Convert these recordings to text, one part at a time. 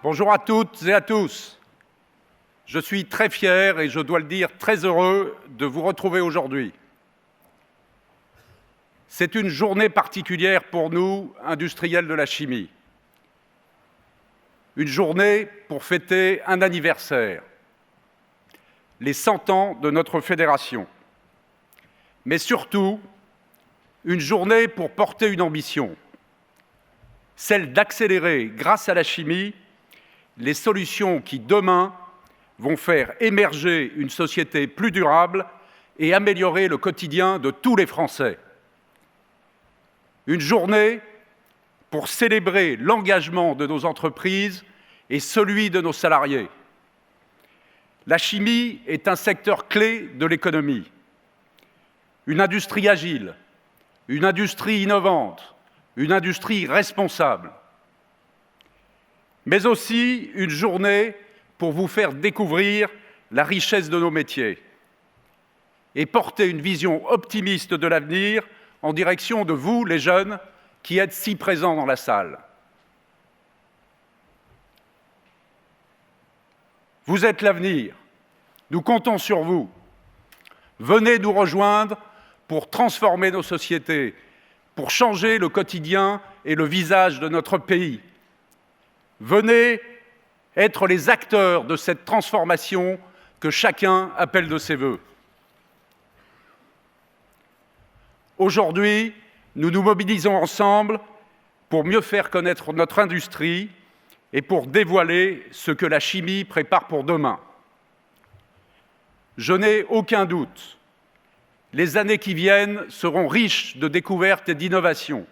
Bonjour à toutes et à tous. Je suis très fier et je dois le dire très heureux de vous retrouver aujourd'hui. C'est une journée particulière pour nous, industriels de la chimie. Une journée pour fêter un anniversaire, les 100 ans de notre fédération. Mais surtout, une journée pour porter une ambition, celle d'accélérer, grâce à la chimie, les solutions qui, demain, vont faire émerger une société plus durable et améliorer le quotidien de tous les Français. Une journée pour célébrer l'engagement de nos entreprises et celui de nos salariés. La chimie est un secteur clé de l'économie. Une industrie agile, une industrie innovante, une industrie responsable. Mais aussi une journée pour vous faire découvrir la richesse de nos métiers et porter une vision optimiste de l'avenir en direction de vous, les jeunes, qui êtes si présents dans la salle. Vous êtes l'avenir. Nous comptons sur vous. Venez nous rejoindre pour transformer nos sociétés, pour changer le quotidien et le visage de notre pays. Venez être les acteurs de cette transformation que chacun appelle de ses vœux. Aujourd'hui, nous nous mobilisons ensemble pour mieux faire connaître notre industrie et pour dévoiler ce que la chimie prépare pour demain. Je n'ai aucun doute, les années qui viennent seront riches de découvertes et d'innovations,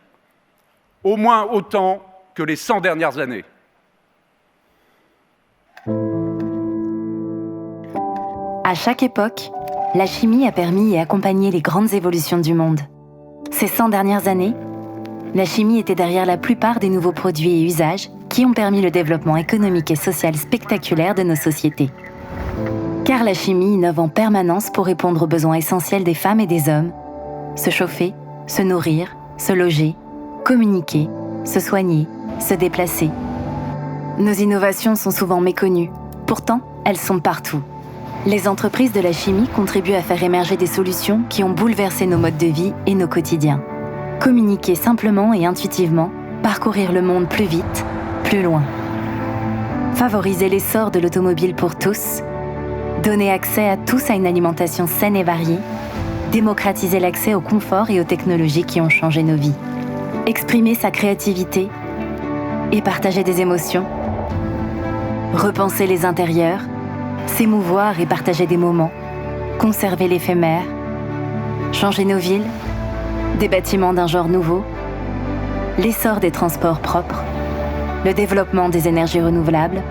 au moins autant que les 100 dernières années. À chaque époque, la chimie a permis et accompagné les grandes évolutions du monde. Ces 100 dernières années, la chimie était derrière la plupart des nouveaux produits et usages qui ont permis le développement économique et social spectaculaire de nos sociétés. Car la chimie innove en permanence pour répondre aux besoins essentiels des femmes et des hommes, se chauffer, se nourrir, se loger, communiquer, se soigner, se déplacer. Nos innovations sont souvent méconnues, pourtant elles sont partout. Les entreprises de la chimie contribuent à faire émerger des solutions qui ont bouleversé nos modes de vie et nos quotidiens. Communiquer simplement et intuitivement, parcourir le monde plus vite, plus loin. Favoriser l'essor de l'automobile pour tous, donner accès à tous à une alimentation saine et variée, démocratiser l'accès au confort et aux technologies qui ont changé nos vies. Exprimer sa créativité et partager des émotions. Repenser les intérieurs, s'émouvoir et partager des moments, conserver l'éphémère, changer nos villes, des bâtiments d'un genre nouveau, l'essor des transports propres, le développement des énergies renouvelables,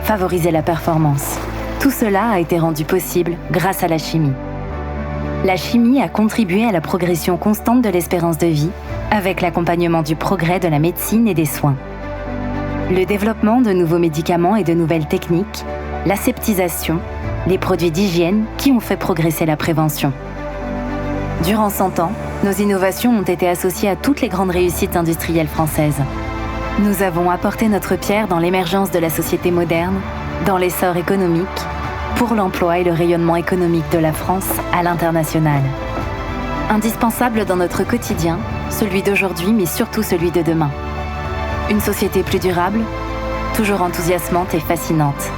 favoriser la performance. Tout cela a été rendu possible grâce à la chimie. La chimie a contribué à la progression constante de l'espérance de vie, avec l'accompagnement du progrès de la médecine et des soins. Le développement de nouveaux médicaments et de nouvelles techniques, l'aseptisation, les produits d'hygiène qui ont fait progresser la prévention. Durant 100 ans, nos innovations ont été associées à toutes les grandes réussites industrielles françaises. Nous avons apporté notre pierre dans l'émergence de la société moderne, dans l'essor économique, pour l'emploi et le rayonnement économique de la France à l'international. Indispensable dans notre quotidien, celui d'aujourd'hui mais surtout celui de demain. Une société plus durable, toujours enthousiasmante et fascinante.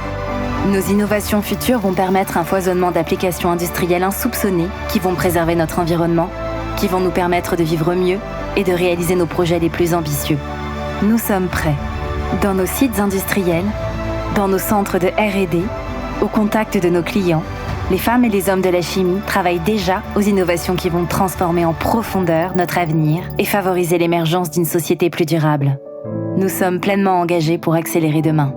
Nos innovations futures vont permettre un foisonnement d'applications industrielles insoupçonnées qui vont préserver notre environnement, qui vont nous permettre de vivre mieux et de réaliser nos projets les plus ambitieux. Nous sommes prêts. Dans nos sites industriels, dans nos centres de R&D, au contact de nos clients, les femmes et les hommes de la chimie travaillent déjà aux innovations qui vont transformer en profondeur notre avenir et favoriser l'émergence d'une société plus durable. Nous sommes pleinement engagés pour accélérer demain.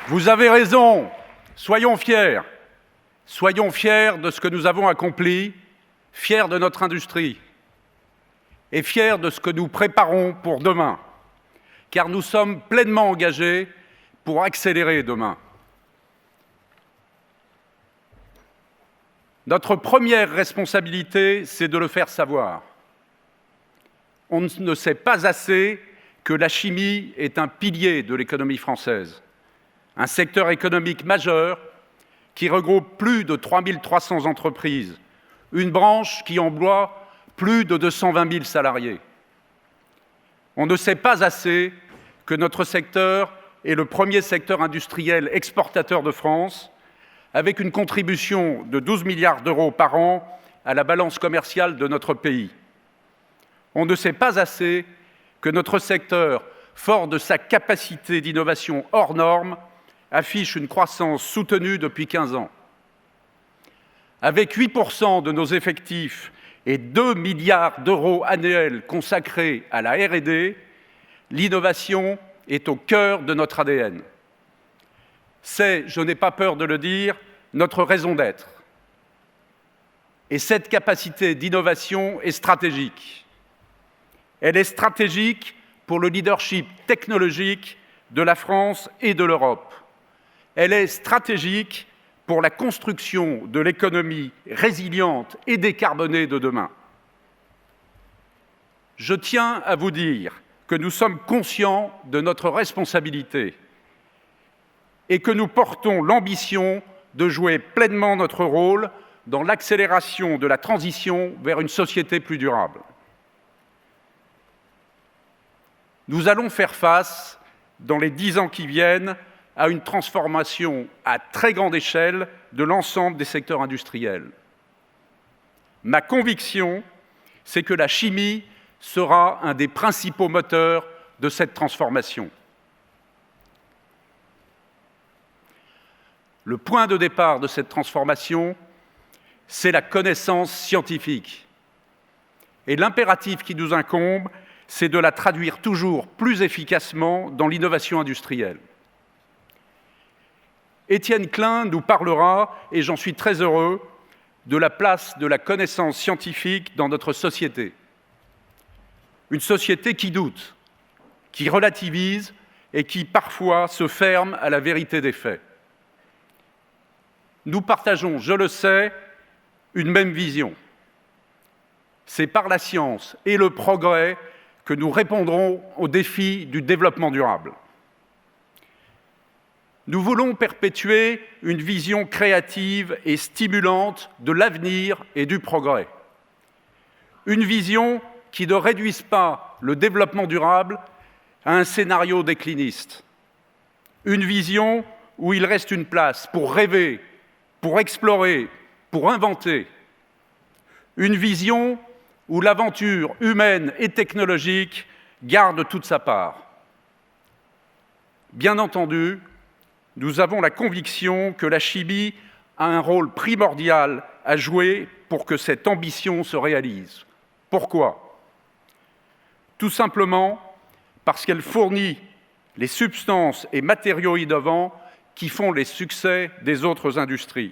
Vous avez raison, soyons fiers. Soyons fiers de ce que nous avons accompli, fiers de notre industrie et fiers de ce que nous préparons pour demain, car nous sommes pleinement engagés pour accélérer demain. Notre première responsabilité, c'est de le faire savoir. On ne sait pas assez que la chimie est un pilier de l'économie française, un secteur économique majeur qui regroupe plus de 3 300 entreprises, une branche qui emploie plus de 220 000 salariés. On ne sait pas assez que notre secteur est le premier secteur industriel exportateur de France, avec une contribution de 12 milliards d'euros par an à la balance commerciale de notre pays. On ne sait pas assez que notre secteur, fort de sa capacité d'innovation hors norme, affiche une croissance soutenue depuis 15 ans. Avec 8% de nos effectifs et 2 milliards d'euros annuels consacrés à la R&D, l'innovation est au cœur de notre ADN. C'est, je n'ai pas peur de le dire, notre raison d'être. Et cette capacité d'innovation est stratégique. Elle est stratégique pour le leadership technologique de la France et de l'Europe. Elle est stratégique pour la construction de l'économie résiliente et décarbonée de demain. Je tiens à vous dire que nous sommes conscients de notre responsabilité et que nous portons l'ambition de jouer pleinement notre rôle dans l'accélération de la transition vers une société plus durable. Nous allons faire face, dans les 10 ans qui viennent, à une transformation à très grande échelle de l'ensemble des secteurs industriels. Ma conviction, c'est que la chimie sera un des principaux moteurs de cette transformation. Le point de départ de cette transformation, c'est la connaissance scientifique. Et l'impératif qui nous incombe, c'est de la traduire toujours plus efficacement dans l'innovation industrielle. Étienne Klein nous parlera, et j'en suis très heureux, de la place de la connaissance scientifique dans notre société. Une société qui doute, qui relativise et qui parfois se ferme à la vérité des faits. Nous partageons, je le sais, une même vision. C'est par la science et le progrès que nous répondrons aux défis du développement durable. Nous voulons perpétuer une vision créative et stimulante de l'avenir et du progrès. Une vision qui ne réduise pas le développement durable à un scénario décliniste. Une vision où il reste une place pour rêver, pour explorer, pour inventer. Une vision où l'aventure humaine et technologique garde toute sa part. Bien entendu, nous avons la conviction que la chimie a un rôle primordial à jouer pour que cette ambition se réalise. Pourquoi ? Tout simplement parce qu'elle fournit les substances et matériaux innovants qui font les succès des autres industries.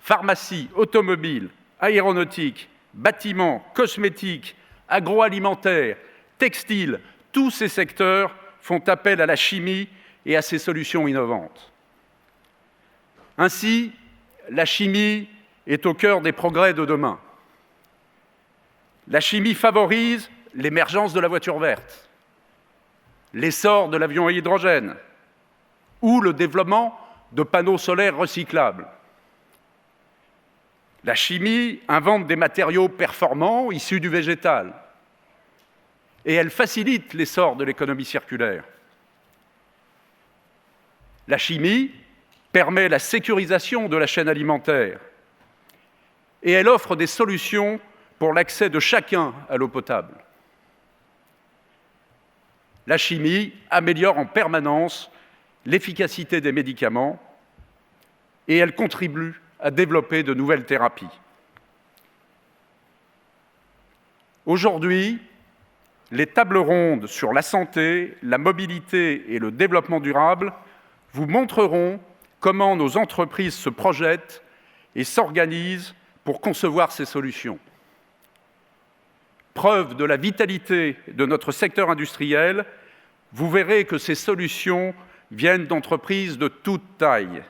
Pharmacie, automobile, aéronautique, bâtiments, cosmétiques, agroalimentaire, textile, tous ces secteurs font appel à la chimie et à ses solutions innovantes. Ainsi, la chimie est au cœur des progrès de demain. La chimie favorise l'émergence de la voiture verte, l'essor de l'avion à hydrogène ou le développement de panneaux solaires recyclables. La chimie invente des matériaux performants issus du végétal et elle facilite l'essor de l'économie circulaire. La chimie permet la sécurisation de la chaîne alimentaire et elle offre des solutions pour l'accès de chacun à l'eau potable. La chimie améliore en permanence l'efficacité des médicaments et elle contribue à développer de nouvelles thérapies. Aujourd'hui, les tables rondes sur la santé, la mobilité et le développement durable vous montreront comment nos entreprises se projettent et s'organisent pour concevoir ces solutions. Preuve de la vitalité de notre secteur industriel, vous verrez que ces solutions viennent d'entreprises de toute taille.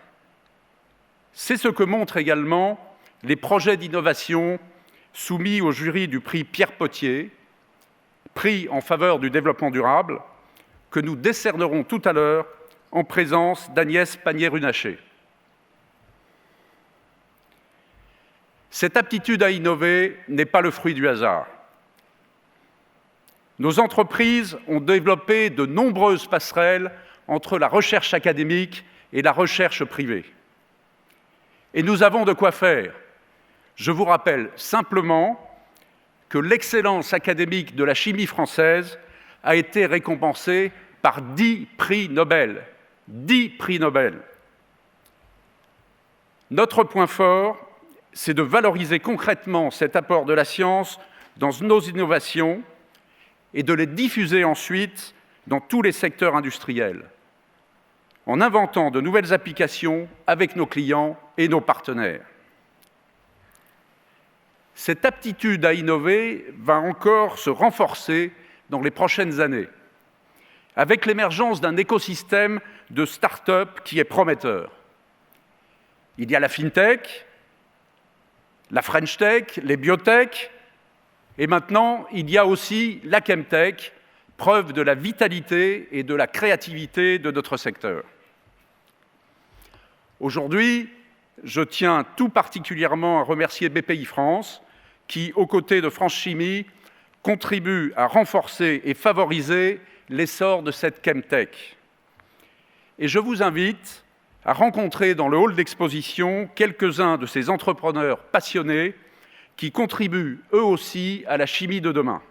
C'est ce que montre également les projets d'innovation soumis au jury du prix Pierre Potier, prix en faveur du développement durable, que nous décernerons tout à l'heure en présence d'Agnès Pannier-Runacher. Cette aptitude à innover n'est pas le fruit du hasard. Nos entreprises ont développé de nombreuses passerelles entre la recherche académique et la recherche privée. Et nous avons de quoi faire. Je vous rappelle simplement que l'excellence académique de la chimie française a été récompensée par 10 prix Nobel. 10 prix Nobel. Notre point fort, c'est de valoriser concrètement cet apport de la science dans nos innovations et de les diffuser ensuite dans tous les secteurs industriels, en inventant de nouvelles applications avec nos clients et nos partenaires. Cette aptitude à innover va encore se renforcer dans les prochaines années, avec l'émergence d'un écosystème de start-up qui est prometteur. Il y a la FinTech, la French Tech, les biotech, et maintenant, il y a aussi la Chemtech, preuve de la vitalité et de la créativité de notre secteur. Aujourd'hui, je tiens tout particulièrement à remercier BPI France, qui, aux côtés de France Chimie, contribue à renforcer et favoriser l'essor de cette Chemtech. Et je vous invite à rencontrer dans le hall d'exposition quelques-uns de ces entrepreneurs passionnés qui contribuent eux aussi à la chimie de demain.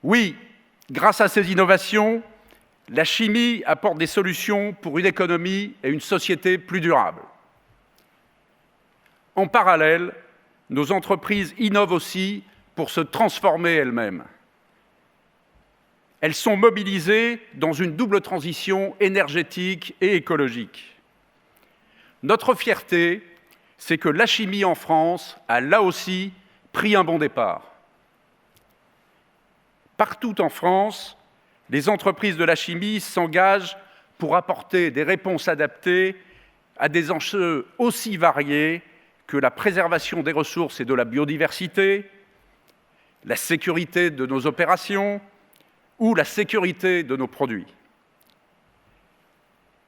Oui, grâce à ces innovations, la chimie apporte des solutions pour une économie et une société plus durables. En parallèle, nos entreprises innovent aussi pour se transformer elles-mêmes. Elles sont mobilisées dans une double transition énergétique et écologique. Notre fierté, c'est que la chimie en France a là aussi pris un bon départ. Partout en France, les entreprises de la chimie s'engagent pour apporter des réponses adaptées à des enjeux aussi variés que la préservation des ressources et de la biodiversité, la sécurité de nos opérations ou la sécurité de nos produits.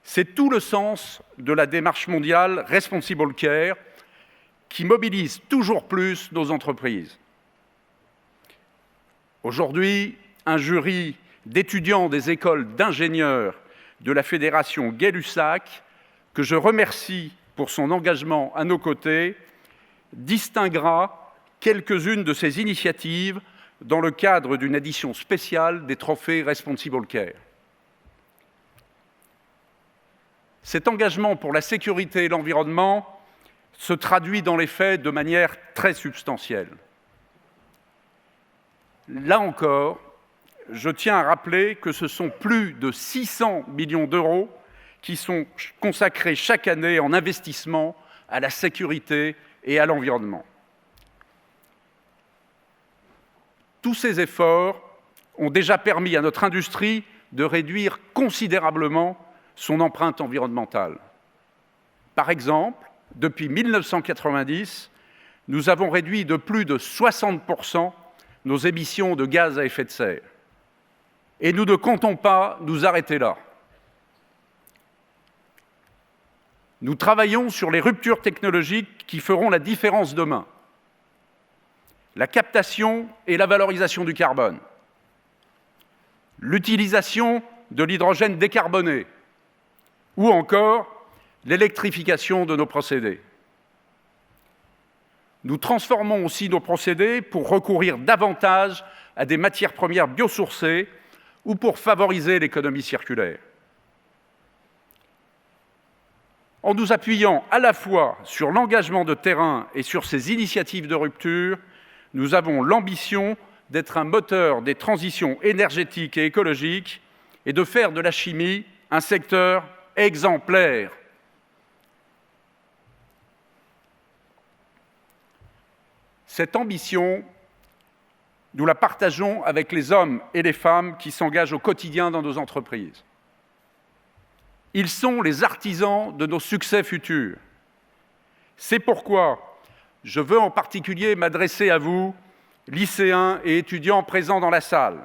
C'est tout le sens de la démarche mondiale Responsible Care qui mobilise toujours plus nos entreprises. Aujourd'hui, un jury d'étudiants des écoles d'ingénieurs de la Fédération Gay-Lussac, que je remercie pour son engagement à nos côtés, distinguera quelques-unes de ces initiatives dans le cadre d'une édition spéciale des trophées Responsible Care. Cet engagement pour la sécurité et l'environnement se traduit dans les faits de manière très substantielle. Là encore, je tiens à rappeler que ce sont plus de 600 millions d'euros qui sont consacrés chaque année en investissement à la sécurité et à l'environnement. Tous ces efforts ont déjà permis à notre industrie de réduire considérablement son empreinte environnementale. Par exemple, depuis 1990, nous avons réduit de plus de 60% nos émissions de gaz à effet de serre. Et nous ne comptons pas nous arrêter là. Nous travaillons sur les ruptures technologiques qui feront la différence demain. La captation et la valorisation du carbone, l'utilisation de l'hydrogène décarboné, ou encore l'électrification de nos procédés. Nous transformons aussi nos procédés pour recourir davantage à des matières premières biosourcées ou pour favoriser l'économie circulaire. En nous appuyant à la fois sur l'engagement de terrain et sur ces initiatives de rupture, nous avons l'ambition d'être un moteur des transitions énergétiques et écologiques et de faire de la chimie un secteur exemplaire. Cette ambition, nous la partageons avec les hommes et les femmes qui s'engagent au quotidien dans nos entreprises. Ils sont les artisans de nos succès futurs. C'est pourquoi je veux en particulier m'adresser à vous, lycéens et étudiants présents dans la salle.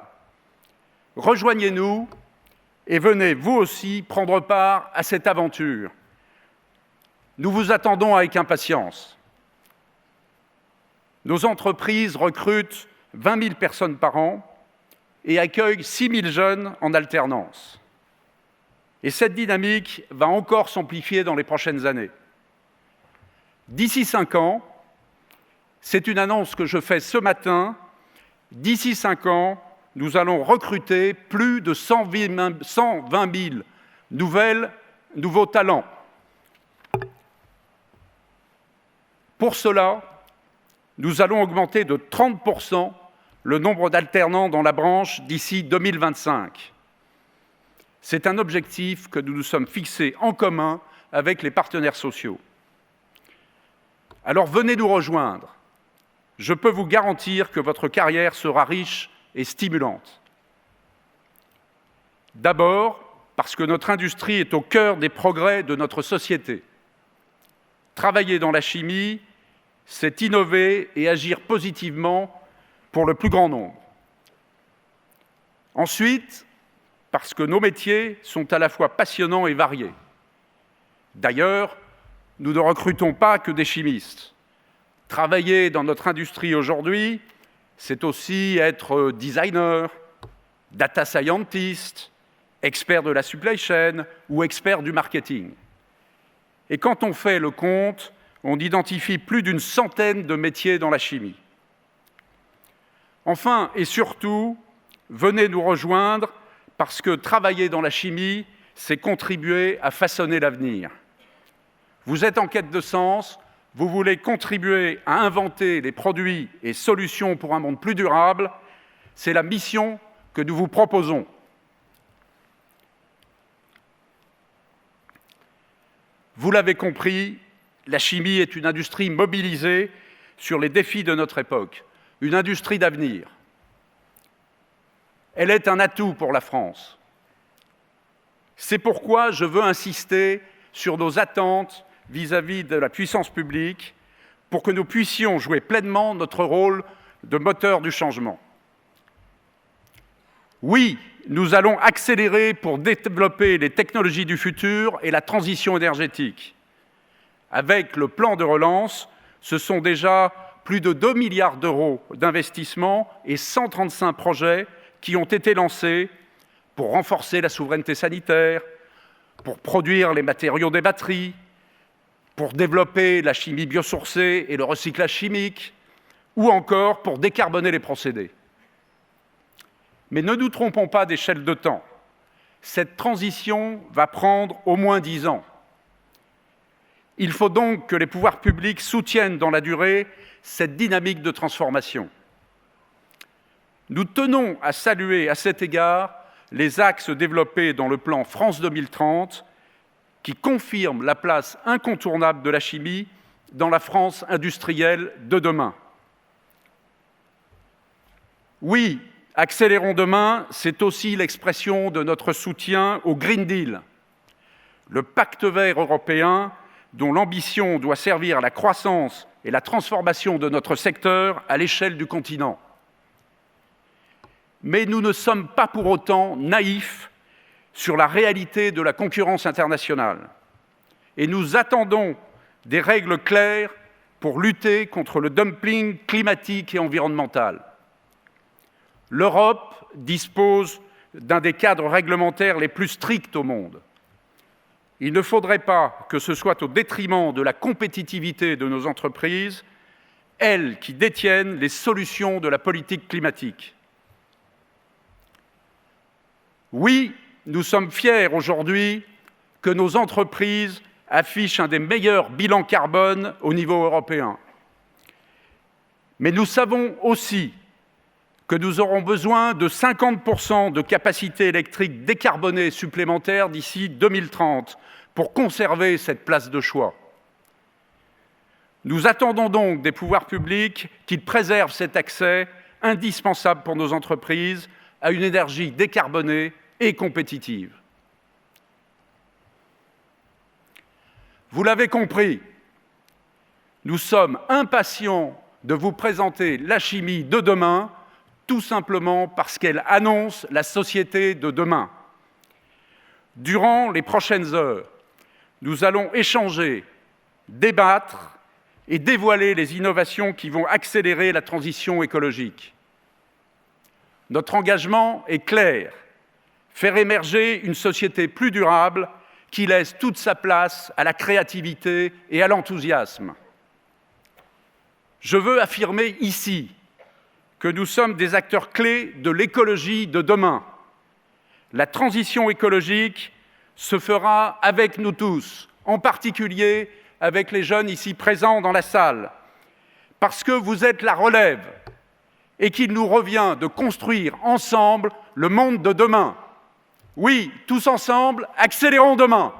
Rejoignez-nous et venez, vous aussi, prendre part à cette aventure. Nous vous attendons avec impatience. Nos entreprises recrutent 20 000 personnes par an et accueillent 6 000 jeunes en alternance. Et cette dynamique va encore s'amplifier dans les prochaines années. D'ici 5 ans, c'est une annonce que je fais ce matin, d'ici 5 ans, nous allons recruter plus de 120 000 nouveaux talents. Pour cela, nous allons augmenter de 30% le nombre d'alternants dans la branche d'ici 2025. C'est un objectif que nous nous sommes fixés en commun avec les partenaires sociaux. Alors venez nous rejoindre. Je peux vous garantir que votre carrière sera riche et stimulante. D'abord, parce que notre industrie est au cœur des progrès de notre société. Travailler dans la chimie, c'est innover et agir positivement pour le plus grand nombre. Ensuite, parce que nos métiers sont à la fois passionnants et variés. D'ailleurs, nous ne recrutons pas que des chimistes. Travailler dans notre industrie aujourd'hui, c'est aussi être designer, data scientist, expert de la supply chain ou expert du marketing. Et quand on fait le compte, on identifie plus d'une centaine de métiers dans la chimie. Enfin et surtout, venez nous rejoindre parce que travailler dans la chimie, c'est contribuer à façonner l'avenir. Vous êtes en quête de sens, vous voulez contribuer à inventer les produits et solutions pour un monde plus durable, c'est la mission que nous vous proposons. Vous l'avez compris, la chimie est une industrie mobilisée sur les défis de notre époque, une industrie d'avenir. Elle est un atout pour la France. C'est pourquoi je veux insister sur nos attentes vis-à-vis de la puissance publique pour que nous puissions jouer pleinement notre rôle de moteur du changement. Oui, nous allons accélérer pour développer les technologies du futur et la transition énergétique. Avec le plan de relance, ce sont déjà plus de 2 milliards d'euros d'investissement et 135 projets qui ont été lancés pour renforcer la souveraineté sanitaire, pour produire les matériaux des batteries, pour développer la chimie biosourcée et le recyclage chimique, ou encore pour décarboner les procédés. Mais ne nous trompons pas d'échelle de temps. Cette transition va prendre au moins 10 ans. Il faut donc que les pouvoirs publics soutiennent dans la durée cette dynamique de transformation. Nous tenons à saluer à cet égard les axes développés dans le plan France 2030 qui confirment la place incontournable de la chimie dans la France industrielle de demain. Oui, accélérons demain, c'est aussi l'expression de notre soutien au Green Deal, le pacte vert européen dont l'ambition doit servir à la croissance et la transformation de notre secteur à l'échelle du continent. Mais nous ne sommes pas pour autant naïfs sur la réalité de la concurrence internationale. Et nous attendons des règles claires pour lutter contre le dumping climatique et environnemental. L'Europe dispose d'un des cadres réglementaires les plus stricts au monde. Il ne faudrait pas que ce soit au détriment de la compétitivité de nos entreprises, elles qui détiennent les solutions de la politique climatique. Oui, nous sommes fiers aujourd'hui que nos entreprises affichent un des meilleurs bilans carbone au niveau européen. Mais nous savons aussi que nous aurons besoin de 50% de capacités électriques décarbonées supplémentaires d'ici 2030 pour conserver cette place de choix. Nous attendons donc des pouvoirs publics qu'ils préservent cet accès indispensable pour nos entreprises à une énergie décarbonée et compétitive. Vous l'avez compris, nous sommes impatients de vous présenter la chimie de demain, tout simplement parce qu'elle annonce la société de demain. Durant les prochaines heures, nous allons échanger, débattre et dévoiler les innovations qui vont accélérer la transition écologique. Notre engagement est clair, faire émerger une société plus durable qui laisse toute sa place à la créativité et à l'enthousiasme. Je veux affirmer ici que nous sommes des acteurs clés de l'écologie de demain. La transition écologique se fera avec nous tous, en particulier avec les jeunes ici présents dans la salle, parce que vous êtes la relève et qu'il nous revient de construire ensemble le monde de demain. Oui, tous ensemble, accélérons demain!